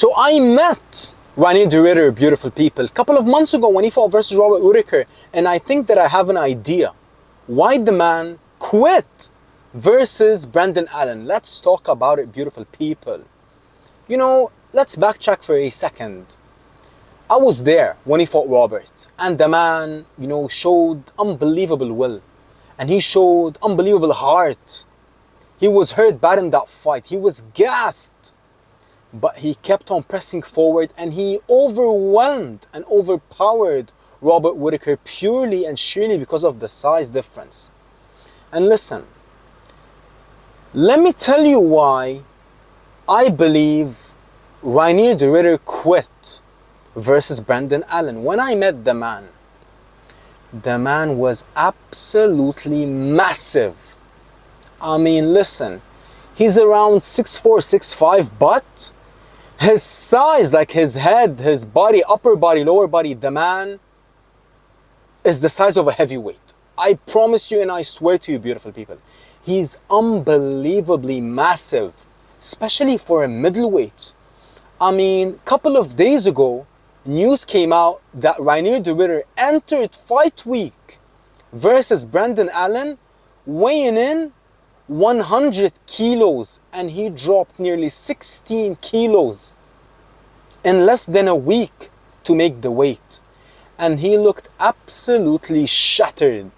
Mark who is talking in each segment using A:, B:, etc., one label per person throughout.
A: So I met Reinier de Ridder, beautiful people, a couple of months ago when he fought versus Robert Whittaker, and I think that I have an idea why the man quit versus Brendan Allen. Let's talk about it, beautiful people. You know, let's backtrack for a second. I was there when he fought Robert, and the man, you know, showed unbelievable will, and he showed unbelievable heart. He was hurt bad in that fight. He was gassed. But he kept on pressing forward, and he overwhelmed and overpowered Robert Whittaker purely and sheerly because of the size difference. And listen, let me tell you why I believe Reinier de Ridder quit versus Brendan Allen. When I met the man was absolutely massive. I mean, listen, he's around 6'4", 6'5", but his size, like his head, his body, upper body, lower body, the man is the size of a heavyweight. I promise you and I swear to you, beautiful people, he's unbelievably massive, especially for a middleweight. I mean, a couple of days ago, news came out that Reinier de Ridder entered fight week versus Brendan Allen weighing in 100 kilos, and he dropped nearly 16 kilos in less than a week to make the weight. And he looked absolutely shattered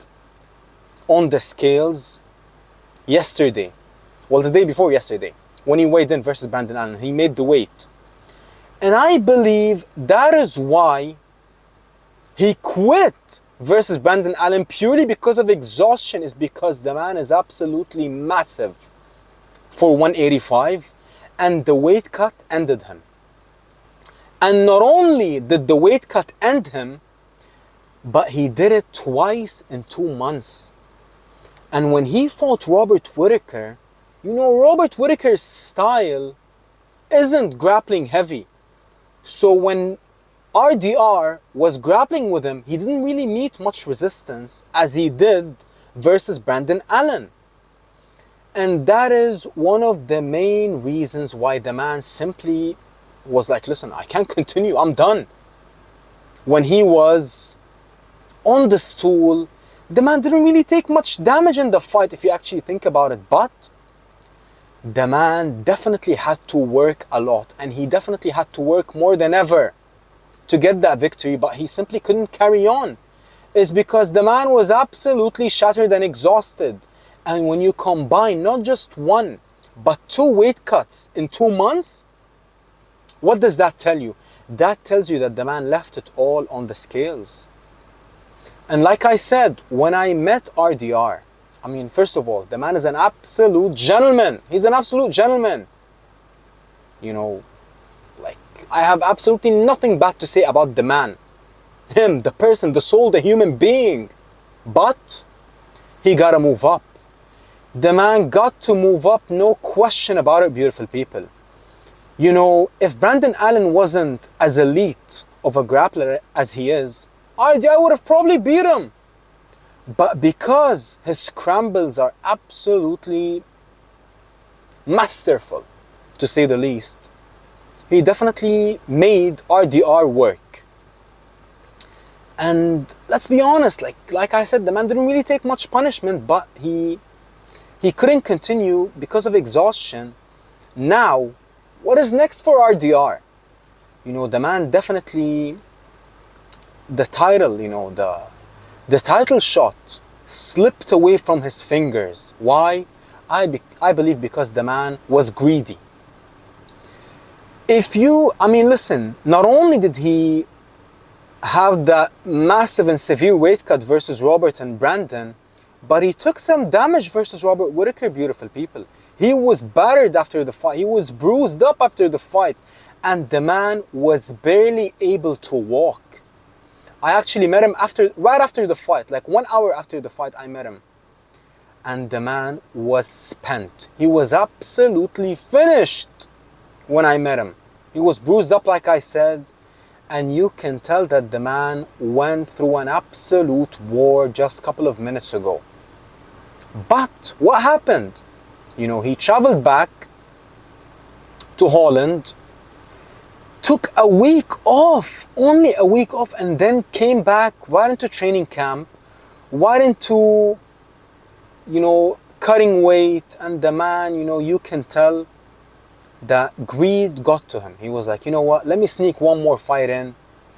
A: on the scales yesterday. Well, the day before yesterday, when he weighed in versus Brendan Allen, he made the weight. And I believe that is why he quit versus Brendan Allen, purely because of exhaustion, is because the man is absolutely massive for 185, and the weight cut ended him. And not only did the weight cut end him, but he did it twice in 2 months. And when he fought Robert Whittaker, you know, Robert Whittaker's style isn't grappling heavy. So when RDR was grappling with him, he didn't really meet much resistance as he did versus Brendan Allen. And that is one of the main reasons why the man simply was like, listen, I can't continue, I'm done. When he was on the stool, the man didn't really take much damage in the fight if you actually think about it, but the man definitely had to work a lot, and he definitely had to work more than ever to get that victory, but he simply couldn't carry on. It's because the man was absolutely shattered and exhausted. And when you combine not just one, but 2 weight cuts in 2 months, what does that tell you? That tells you that the man left it all on the scales. And like I said, when I met RDR, I mean, first of all, the man is an absolute gentleman. He's an absolute gentleman. You know, like, I have absolutely nothing bad to say about the man. Him, the person, the soul, the human being. But he gotta move up. The man got to move up, no question about it, beautiful people. You know, if Brendan Allen wasn't as elite of a grappler as he is, RDR would have probably beat him. But because his scrambles are absolutely masterful, to say the least, he definitely made RDR work. And let's be honest, like I said, the man didn't really take much punishment, but he couldn't continue because of exhaustion. Now, what is next for RDR? You know, the man definitely, the title, you know, the title shot slipped away from his fingers. Why? I believe because the man was greedy. I mean, listen, not only did he have that massive and severe weight cut versus Robert and Brandon, but he took some damage versus Robert Whittaker, beautiful people. He was battered after the fight. He was bruised up after the fight. And the man was barely able to walk. I actually met him right after the fight, like 1 hour after the fight, I met him. And the man was spent. He was absolutely finished when I met him. He was bruised up, like I said, and you can tell that the man went through an absolute war just a couple of minutes ago. But what happened? You know, he traveled back to Holland, took a week off, only a week off, and then came back right into training camp, right into, cutting weight. And the man, you can tell that greed got to him. He was like, you know what, let me sneak one more fight in.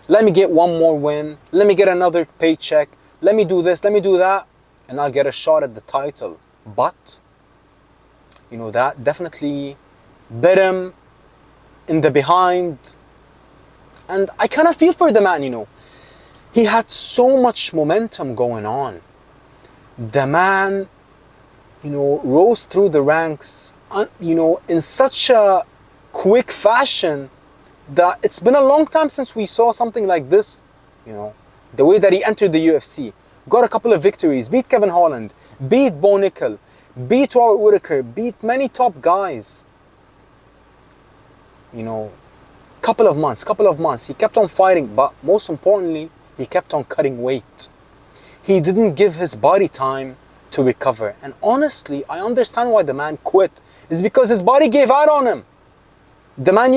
A: Let me get one more win. Let me get another paycheck. Let me do this, let me do that, and I'll get a shot at the title. But, that definitely bit him in the behind. And I kind of feel for the man, He had so much momentum going on. The man, rose through the ranks, in such a quick fashion that it's been a long time since we saw something like this, the way that he entered the UFC. Got a couple of victories, beat Kevin Holland, beat Bo Nickel, beat Robert Whittaker, beat many top guys. Couple of months, he kept on fighting, but most importantly, he kept on cutting weight. He didn't give his body time to recover. And honestly, I understand why the man quit. It's because his body gave out on him. The man,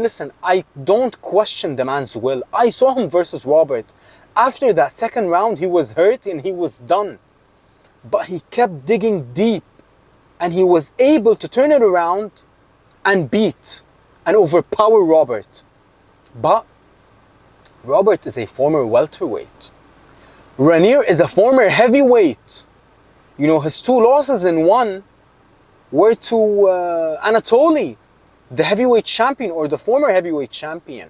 A: listen, I don't question the man's will. I saw him versus Robert. After that second round, he was hurt and he was done. But he kept digging deep, and he was able to turn it around and beat and overpower Robert. But Robert is a former welterweight. Reinier is a former heavyweight. His two losses in one were to Anatoly, the heavyweight champion, or the former heavyweight champion,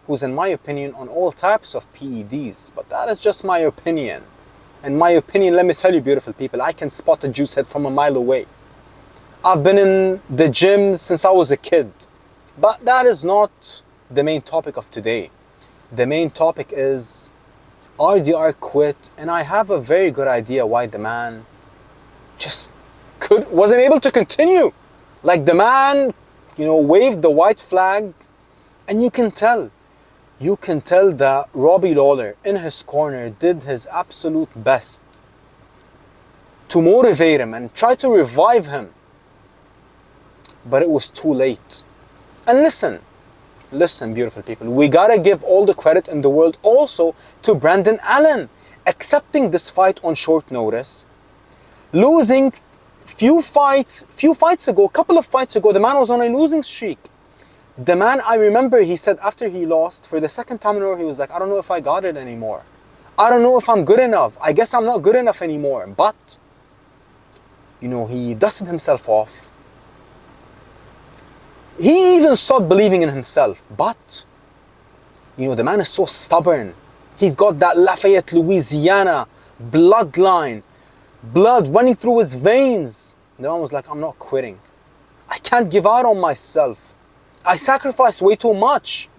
A: who's, in my opinion, on all types of PEDs. But that is just my opinion. And my opinion, let me tell you, beautiful people, I can spot a juice head from a mile away. I've been in the gym since I was a kid. But that is not the main topic of today. The main topic is RDR quit, and I have a very good idea why the man just wasn't able to continue. Like, the man, waved the white flag, and you can tell that Robbie Lawler in his corner did his absolute best to motivate him and try to revive him. But it was too late. And listen, beautiful people, we gotta give all the credit in the world also to Brendan Allen, accepting this fight on short notice, losing a couple of fights ago, the man was on a losing streak. The man, I remember, he said after he lost, for the second time in a row, he was like, I don't know if I got it anymore. I don't know if I'm good enough. I guess I'm not good enough anymore. But, he dusted himself off. He even stopped believing in himself. But, the man is so stubborn. He's got that Lafayette, Louisiana bloodline. Blood running through his veins. The man was like, I'm not quitting. I can't give out on myself. I sacrificed way too much.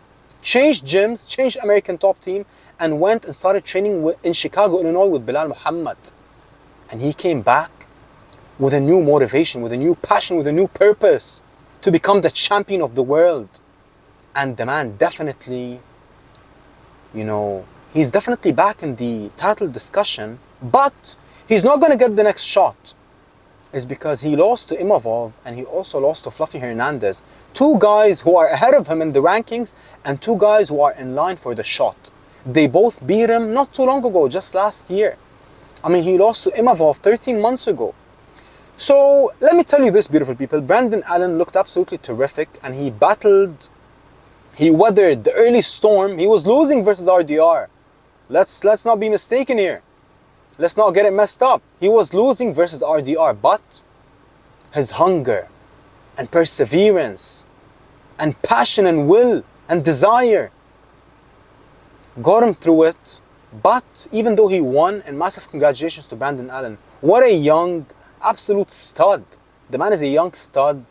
A: Changed gyms, changed American top team, and went and started training in Chicago, Illinois with Bilal Muhammad. And he came back with a new motivation, with a new passion, with a new purpose to become the champion of the world. And the man definitely, he's definitely back in the title discussion, but he's not going to get the next shot. It's because he lost to Imavov and he also lost to Fluffy Hernandez. Two guys who are ahead of him in the rankings and two guys who are in line for the shot. They both beat him not too long ago, just last year. He lost to Imavov 13 months ago. So let me tell you this, beautiful people. Brendan Allen looked absolutely terrific, and he weathered the early storm. He was losing versus RDR. Let's not be mistaken here. Let's not get it messed up. He was losing versus RDR, but his hunger and perseverance and passion and will and desire got him through it. But even though he won, and massive congratulations to Brendan Allen. What a young, absolute stud. The man is a young stud.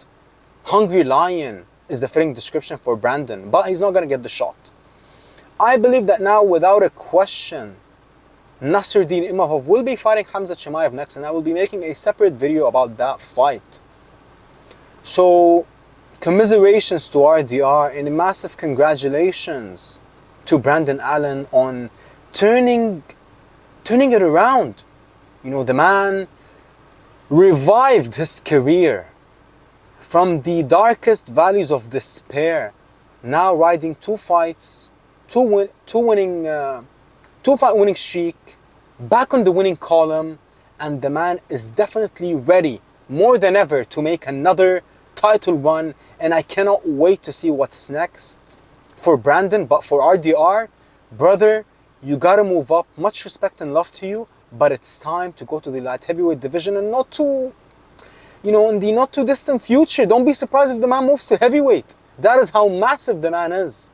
A: Hungry lion is the fitting description for Brandon, but he's not going to get the shot. I believe that now, without a question, Nasruddin Imavov will be fighting Khamzat Chimaev next, and I will be making a separate video about that fight. So, commiserations to RDR and massive congratulations to Brendan Allen on turning it around. The man revived his career from the darkest valleys of despair now riding 2 fights, two fight winning streak, back on the winning column, and the man is definitely ready more than ever to make another title run. And I cannot wait to see what's next for Brandon. But for RDR, brother, you gotta move up. Much respect and love to you, but it's time to go to the light heavyweight division, and not too, in the not too distant future. Don't be surprised if the man moves to heavyweight. That is how massive the man is.